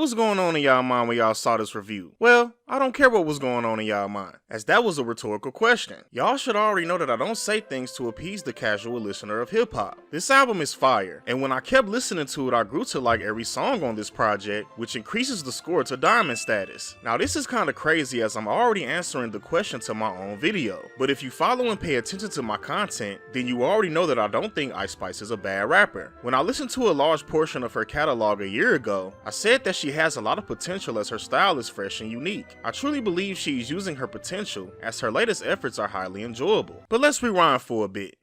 was going on in y'all mind when y'all saw this review? Well, I don't care what was going on in y'all mind, as that was a rhetorical question. Y'all should already know that I don't say things to appease the casual listener of hip-hop. This album is fire, and when I kept listening to it, I grew to like every song on this project, which increases the score to diamond status. Now this is kinda crazy as I'm already answering the question to my own video, but if you follow and pay attention to my content, then you already know that I don't think Ice Spice is a bad rapper. When I listened to a large portion of her catalog a year ago, I said that she has a lot of potential as her style is fresh and unique. I truly believe she is using her potential as her latest efforts are highly enjoyable. But let's rewind for a bit.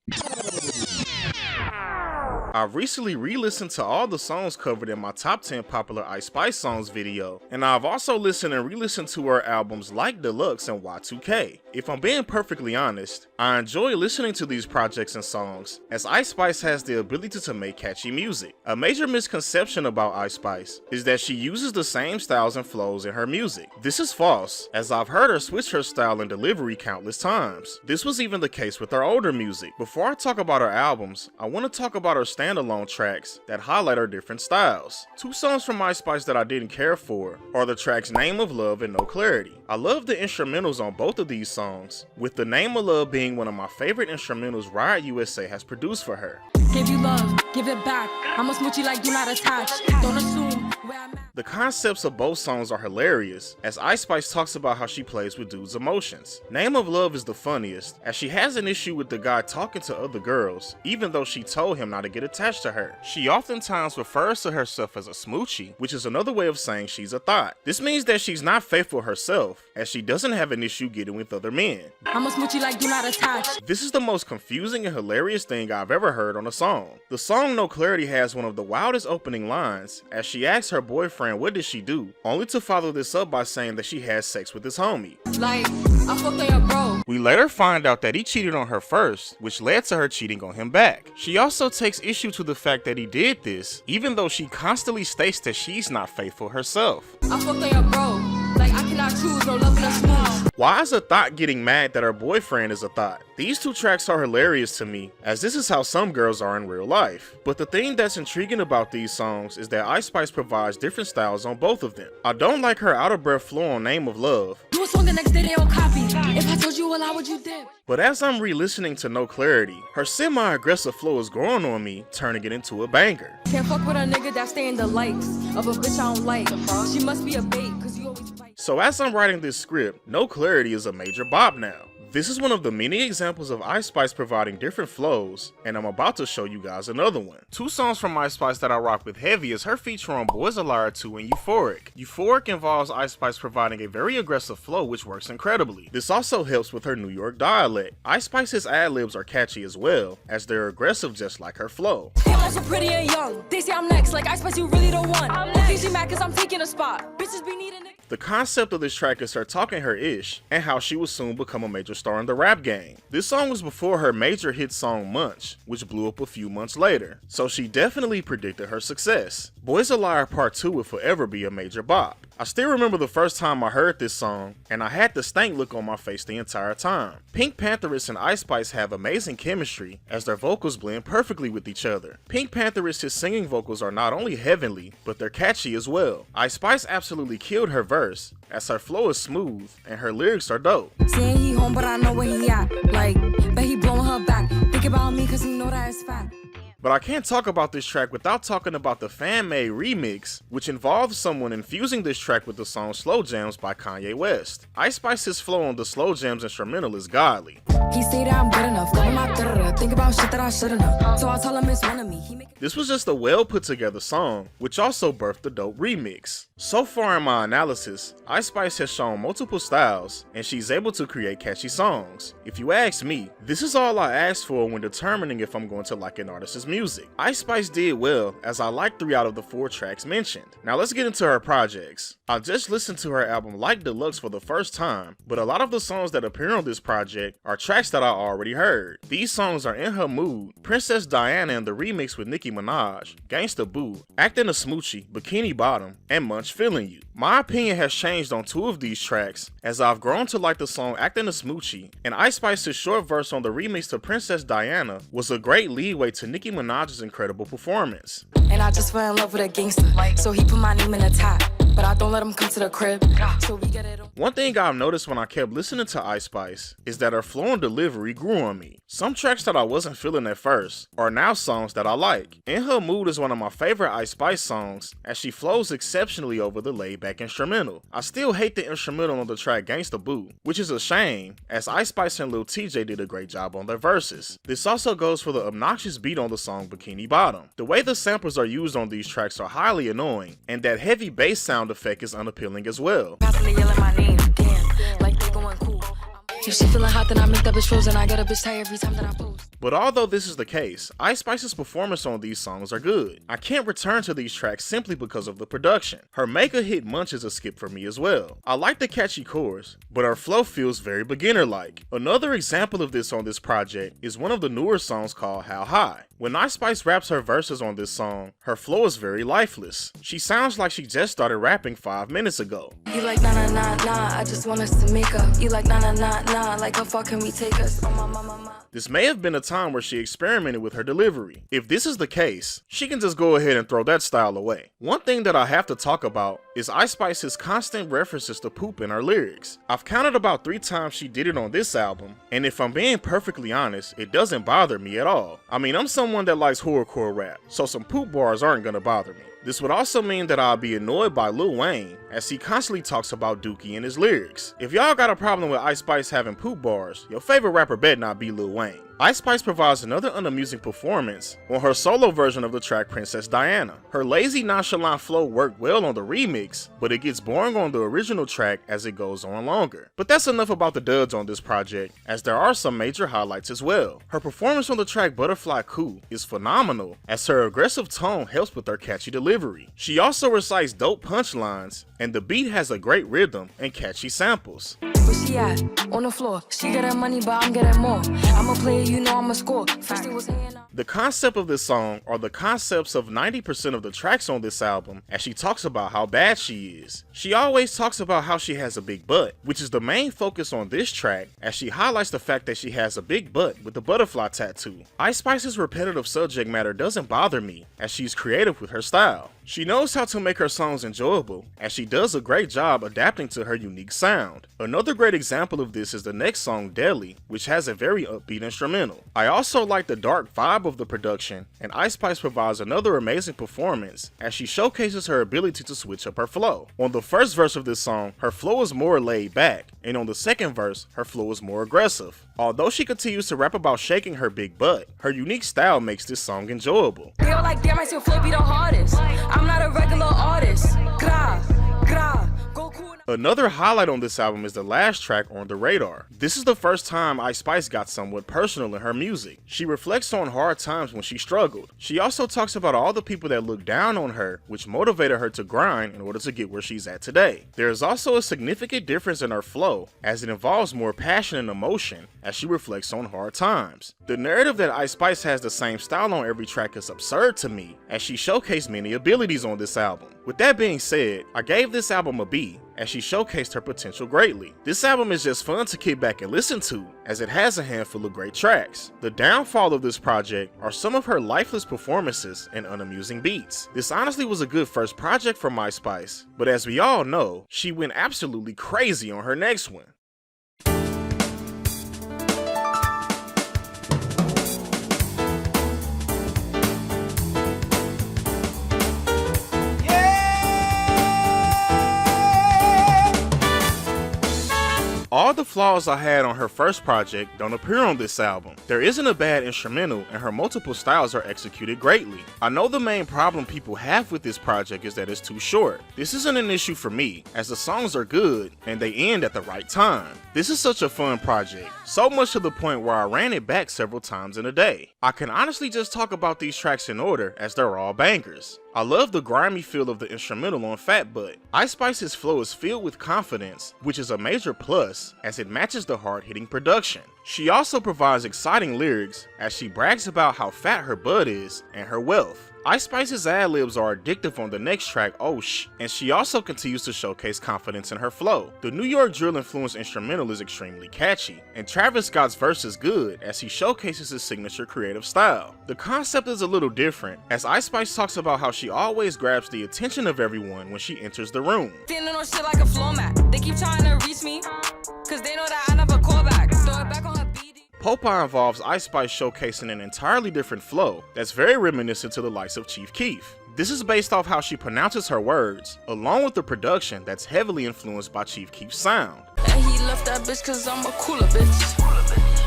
I've recently re-listened to all the songs covered in my top 10 popular Ice Spice songs video, and I've also listened and re-listened to her albums like Deluxe and Y2K. If I'm being perfectly honest, I enjoy listening to these projects and songs, as Ice Spice has the ability to make catchy music. A major misconception about Ice Spice is that she uses the same styles and flows in her music. This is false, as I've heard her switch her style and delivery countless times. This was even the case with her older music. Before I talk about her albums, I want to talk about her standalone tracks that highlight her different styles. Two songs from Ice Spice that I didn't care for are the tracks Name of Love and No Clarity. I love the instrumentals on both of these songs, with the Name of Love being one of my favorite instrumentals Riot USA has produced for her. Give you love, give it back. I'm a smoochie like you not attached. Don't assume where I'm at. The concepts of both songs are hilarious, as Ice Spice talks about how she plays with dudes' emotions. Name of Love is the funniest, as she has an issue with the guy talking to other girls, even though she told him not to get attached to her. She oftentimes refers to herself as a smoochie, which is another way of saying she's a thought. This means that she's not faithful herself, as she doesn't have an issue getting with other men. I'm a smoochie like you not attached. This is the most confusing and hilarious thing I've ever heard on a song. The song No Clarity has one of the wildest opening lines, as she asks her boyfriend what did she do, only to follow this up by saying that she had sex with his homie. Like, I fucked on your bro. We later find out that he cheated on her first, which led to her cheating on him back. She also takes issue to the fact that he did this, even though she constantly states that she's not faithful herself. I fucked on your bro. Like, I cannot choose, no love in a smooch. Why is a thought getting mad that her boyfriend is a thought? These two tracks are hilarious to me, as this is how some girls are in real life. But the thing that's intriguing about these songs is that Ice Spice provides different styles on both of them. I don't like her out of breath flow on Name of Love. Do a song the next day they all copy. If I told you well, how would you dip? But as I'm re-listening to No Clarity, her semi-aggressive flow is growing on me, turning it into a banger. Can't fuck with a nigga that stay in the likes of a bitch I don't like. She must be a bait, cause you always fight. So as I'm writing this script, No Clarity is a major bop now. This is one of the many examples of Ice Spice providing different flows, and I'm about to show you guys another one. Two songs from Ice Spice that I rock with heavy is her feature on Boys a Liar 2 and Euphoric. Euphoric involves Ice Spice providing a very aggressive flow which works incredibly. This also helps with her New York dialect. Ice Spice's ad-libs are catchy as well, as they're aggressive just like her flow. Damn, I'm so pretty and young. They say I'm next, like Ice Spice, you really don't want. Easy mad cause I'm taking a spot. Bitches be needing it. The concept of this track is her talking her ish, and how she will soon become a major star in the rap game. This song was before her major hit song Munch, which blew up a few months later, so she definitely predicted her success. Boys a Liar Part 2 will forever be a major bop. I still remember the first time I heard this song, and I had the stank look on my face the entire time. Pink Pantheress and Ice Spice have amazing chemistry, as their vocals blend perfectly with each other. Pink Pantheress' singing vocals are not only heavenly, but they're catchy as well. Ice Spice absolutely killed her verse, as her flow is smooth, and her lyrics are dope. Saying he home, but I know where he at. Like, bet he blowing her back. Think about me, cause he know that it's fact. But I can't talk about this track without talking about the fan-made remix, which involves someone infusing this track with the song Slow Jams by Kanye West. Ice Spice's flow on the Slow Jams instrumental is godly. He say that I'm good enough, got my think about shit that I should've known. So I tell him it's one of me. This was just a well put together song, which also birthed a dope remix. So far in my analysis, Ice Spice has shown multiple styles, and she's able to create catchy songs. If you ask me, this is all I asked for when determining if I'm going to like an artist's music. Ice Spice did well, as I like 3 out of the 4 tracks mentioned. Now let's get into her projects. I just listened to her album Like Deluxe for the first time, but a lot of the songs that appear on this project are tracks that I already heard. These songs are In Her Mood, Princess Diana and the remix with Nicki Minaj, Gangsta Boo, Acting a Smoochie, Bikini Bottom, and Munch Feeling You. My opinion has changed on 2 of these tracks, as I've grown to like the song Acting a Smoochie, and Ice Spice's short verse on the remix to Princess Diana was a great leeway to Nicki Minaj's incredible performance. And I just fell in love with a gangster, so he put my name in the top. but I don't let them come to the crib. So we get it on. One thing I've noticed when I kept listening to Ice Spice is that her flow and delivery grew on me. Some tracks that I wasn't feeling at first are now songs that I like. In Her Mood is one of my favorite Ice Spice songs, as she flows exceptionally over the laid-back instrumental. I still hate the instrumental on the track Gangsta Boo, which is a shame, as Ice Spice and Lil TJ did a great job on their verses. This also goes for the obnoxious beat on the song Bikini Bottom. The way the samples are used on these tracks are highly annoying, and that heavy bass sound effect is unappealing as well. Constantly yelling my name, damn, like they going cool. If she feeling hot, then I make that bitch frozen. I get a bitch tired every time that I post. But although this is the case, Ice Spice's performance on these songs are good. I can't return to these tracks simply because of the production. Her mega hit Munch is a skip for me as well. I like the catchy chorus, but her flow feels very beginner-like. Another example of this on this project is one of the newer songs called How High. When Ice Spice raps her verses on this song, her flow is very lifeless. She sounds like she just started rapping 5 minutes ago. You like nah nah nah nah, I just want us to make up. You like nah nah nah nah, like how far can we take us? Oh my mama. This may have been a time where she experimented with her delivery. If this is the case, she can just go ahead and throw that style away. One thing that I have to talk about is Ice Spice's constant references to poop in her lyrics. I've counted about 3 times she did it on this album, and if I'm being perfectly honest, it doesn't bother me at all. I mean, I'm someone that likes horrorcore rap, so some poop bars aren't gonna bother me. This would also mean that I'll be annoyed by Lil Wayne, as he constantly talks about Dookie in his lyrics. If y'all got a problem with Ice Spice having poop bars, your favorite rapper better not be Lil Wayne. Ice Spice provides another unamusing performance on her solo version of the track Princess Diana. Her lazy, nonchalant flow worked well on the remix, but it gets boring on the original track as it goes on longer. But that's enough about the duds on this project, as there are some major highlights as well. Her performance on the track Butterfly Coup is phenomenal, as her aggressive tone helps with her catchy delivery. She also recites dope punchlines, and the beat has a great rhythm and catchy samples. Where she at? On the floor. She getting money, but I'm getting more. I'm a player, you know I'm a score. First it was hating on. The concept of this song are the concepts of 90% of the tracks on this album, as she talks about how bad she is. She always talks about how she has a big butt, which is the main focus on this track, as she highlights the fact that she has a big butt with the butterfly tattoo. Ice Spice's repetitive subject matter doesn't bother me, as she's creative with her style. She knows how to make her songs enjoyable, and she does a great job adapting to her unique sound. Another great example of this is the next song, Deli, which has a very upbeat instrumental. I also like the dark vibe of the production, and Ice Spice provides another amazing performance as she showcases her ability to switch up her flow. On the first verse of this song, her flow is more laid back, and on the second verse, her flow is more aggressive. Although she continues to rap about shaking her big butt, her unique style makes this song enjoyable. They all like, damn, I still flow be the hardest. I'm not a regular artist. Gra, gra, go cool. Another highlight on this album is the last track, On the Radar. This is the first time Ice Spice got somewhat personal in her music. She reflects on hard times when she struggled. She also talks about all the people that looked down on her, which motivated her to grind in order to get where she's at today. There is also a significant difference in her flow, as it involves more passion and emotion as she reflects on hard times. The narrative that Ice Spice has the same style on every track is absurd to me, as she showcased many abilities on this album. With that being said, I gave this album a B, as she showcased her potential greatly. This album is just fun to kick back and listen to, as it has a handful of great tracks. The downfall of this project are some of her lifeless performances and unamusing beats. This honestly was a good first project from Ice Spice, but as we all know, she went absolutely crazy on her next one. All the flaws I had on her first project don't appear on this album. There isn't a bad instrumental, and her multiple styles are executed greatly. I know the main problem people have with this project is that it's too short. This isn't an issue for me, as the songs are good and they end at the right time. This is such a fun project, so much to the point where I ran it back several times in a day. I can honestly just talk about these tracks in order, as they're all bangers. I love the grimy feel of the instrumental on Fat Butt. Ice Spice's flow is filled with confidence, which is a major plus as it matches the hard-hitting production. She also provides exciting lyrics as she brags about how fat her butt is and her wealth. Ice Spice's ad-libs are addictive on the next track, Oh Shh, and she also continues to showcase confidence in her flow. The New York drill influenced instrumental is extremely catchy, and Travis Scott's verse is good as he showcases his signature creative style. The concept is a little different, as Ice Spice talks about how she always grabs the attention of everyone when she enters the room. Standing on shit like a floor mat. They keep trying to reach me, cause they know that I never call back. Throw it back on her BD. Popa involves Ice Spice showcasing an entirely different flow that's very reminiscent to the likes of Chief Keef. This is based off how she pronounces her words, along with the production that's heavily influenced by Chief Keef's sound. And he left that bitch cause I'm a cooler bitch.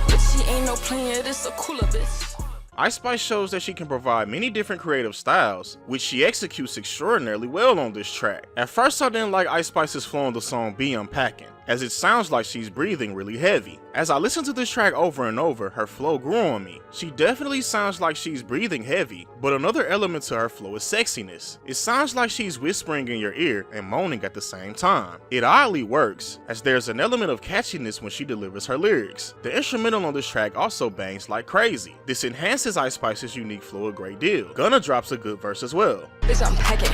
Bitch, she ain't no player, this a cooler bitch. Ice Spice shows that she can provide many different creative styles, which she executes extraordinarily well on this track. At first I didn't like Ice Spice's flow on the song Be Unpacking, as it sounds like she's breathing really heavy. As I listened to this track over and over, her flow grew on me. She definitely sounds like she's breathing heavy, but another element to her flow is sexiness. It sounds like she's whispering in your ear and moaning at the same time. It oddly works, as there's an element of catchiness when she delivers her lyrics. The instrumental on this track also bangs like crazy. This enhances Ice Spice's unique flow a great deal. Gunna drops a good verse as well. Bitch, I'm packing.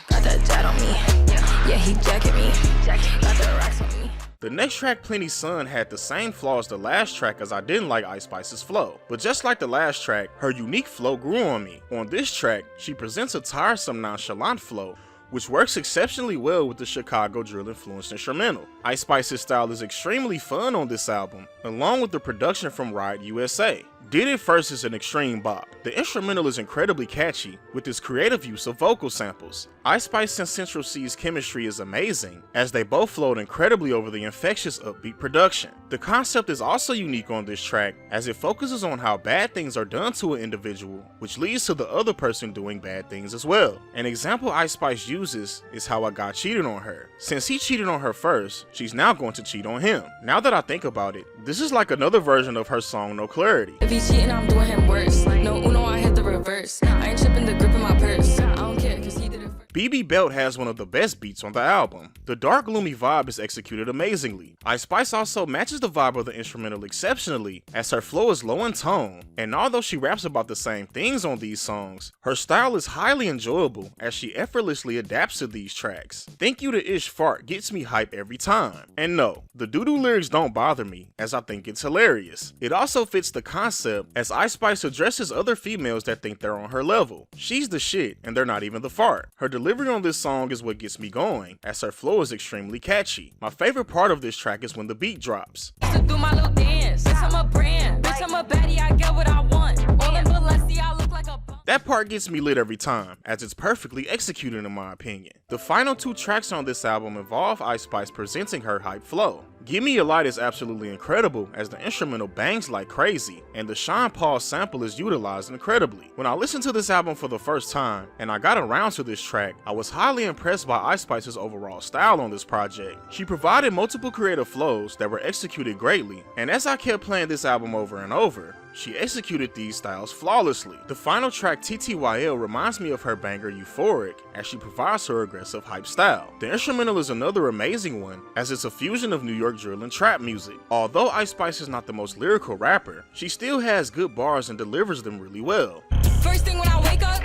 Got that jet on me. Yeah, he jacket me. Got the racks on me. The next track, Plenty Sun, had the same flaw as the last track as I didn't like Ice Spice's flow. But just like the last track, her unique flow grew on me. On this track, she presents a tiresome, nonchalant flow, which works exceptionally well with the Chicago drill influenced instrumental. Ice Spice's style is extremely fun on this album, along with the production from Riot USA. Did It First is an extreme bop. The instrumental is incredibly catchy, with its creative use of vocal samples. Ice Spice and Central C's chemistry is amazing, as they both flowed incredibly over the infectious upbeat production. The concept is also unique on this track, as it focuses on how bad things are done to an individual, which leads to the other person doing bad things as well. An example Ice Spice uses is how I got cheated on her. Since he cheated on her first, she's now going to cheat on him. Now that I think about it, this is like another version of her song No Clarity. If he's cheating, I'm doing him worse. No Uno, I hit the reverse. I ain't tripping the grip in my purse. I don't care, cause he did it first. BB Belt has one of the best beats on the album. The dark gloomy vibe is executed amazingly. Ice Spice also matches the vibe of the instrumental exceptionally, as her flow is low in tone, and although she raps about the same things on these songs, her style is highly enjoyable as she effortlessly adapts to these tracks. Thank You to Ish Fart gets me hype every time. And no, the doo-doo lyrics don't bother me, as I think it's hilarious. It also fits the concept, as Ice Spice addresses other females that think they're on her level. She's the shit, and they're not even the fart. Her delivery on this song is what gets me going, as her flow is extremely catchy. My favorite part of this track is when the beat drops. To do my little dance. Bitch, I'm a brand. Bitch, I'm a baddie, I get what I want. All in Balenciaga, I look like a bum. That part gets me lit every time, as it's perfectly executed in my opinion. The final two tracks on this album involve Ice Spice presenting her hype flow. Give Me Your Light is absolutely incredible, as the instrumental bangs like crazy, and the Sean Paul sample is utilized incredibly. When I listened to this album for the first time, and I got around to this track, I was highly impressed by Ice Spice's overall style on this project. She provided multiple creative flows that were executed greatly, and as I kept playing this album over and over, she executed these styles flawlessly. The final track, TTYL, reminds me of her banger Euphoric, as she provides her aggressive hype style. The instrumental is another amazing one, as it's a fusion of New York drill and trap music. Although Ice Spice is not the most lyrical rapper, she still has good bars and delivers them really well. First thing when I wake up,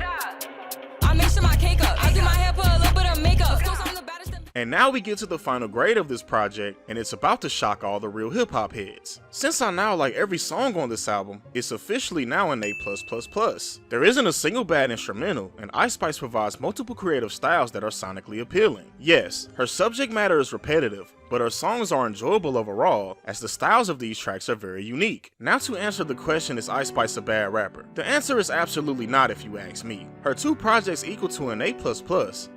I make sure my cake up. I do my hair, put a little bit of makeup. Of course, I'm the baddest. And now we get to the final grade of this project, and it's about to shock all the real hip hop heads. Since I now like every song on this album, it's officially now an A+++. There isn't a single bad instrumental, and Ice Spice provides multiple creative styles that are sonically appealing. Yes, her subject matter is repetitive, but her songs are enjoyable overall, as the styles of these tracks are very unique. Now to answer the question, is Ice Spice a bad rapper? The answer is absolutely not if you ask me. Her two projects equal to an A++,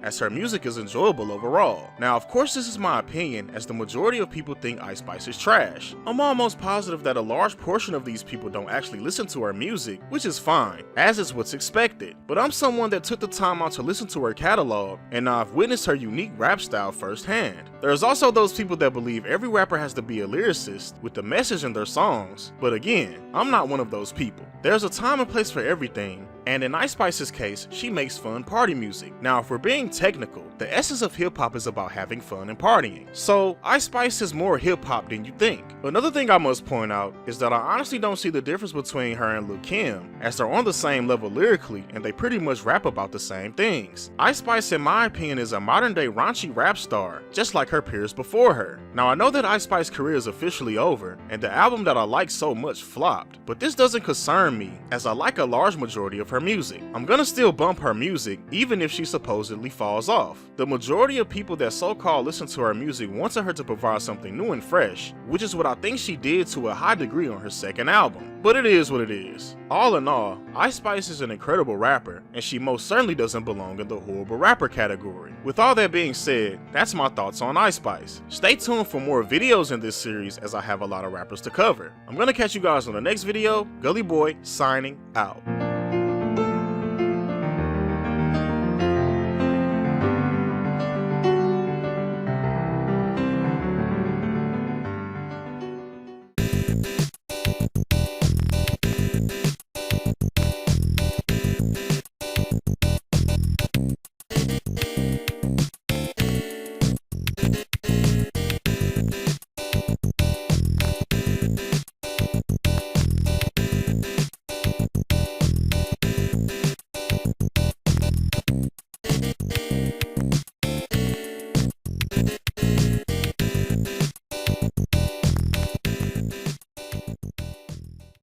as her music is enjoyable overall. Now of course this is my opinion, as the majority of people think Ice Spice is trash. I'm almost positive that a large portion of these people don't actually listen to her music, which is fine, as is what's expected. But I'm someone that took the time out to listen to her catalog, and I've witnessed her unique rap style firsthand. There's also those people that believe every rapper has to be a lyricist with the message in their songs, but again, I'm not one of those people. There's a time and place for everything, And in Ice Spice's case, she makes fun party music. Now if we're being technical, the essence of hip hop is about having fun and partying. So Ice Spice is more hip hop than you think. Another thing I must point out is that I honestly don't see the difference between her and Lil' Kim, as they're on the same level lyrically and they pretty much rap about the same things. Ice Spice in my opinion is a modern day raunchy rap star, just like her peers before her. Now I know that Ice Spice's career is officially over and the album that I like so much flopped, but this doesn't concern me as I like a large majority of her music. I'm gonna still bump her music even if she supposedly falls off. The majority of people that so-called listen to her music wanted her to provide something new and fresh, which is what I think she did to a high degree on her second album. But it is what it is. All in all, Ice Spice is an incredible rapper, and she most certainly doesn't belong in the horrible rapper category. With all that being said, that's my thoughts on Ice Spice. Stay tuned for more videos in this series as I have a lot of rappers to cover. I'm gonna catch you guys on the next video. Gully Boy signing out.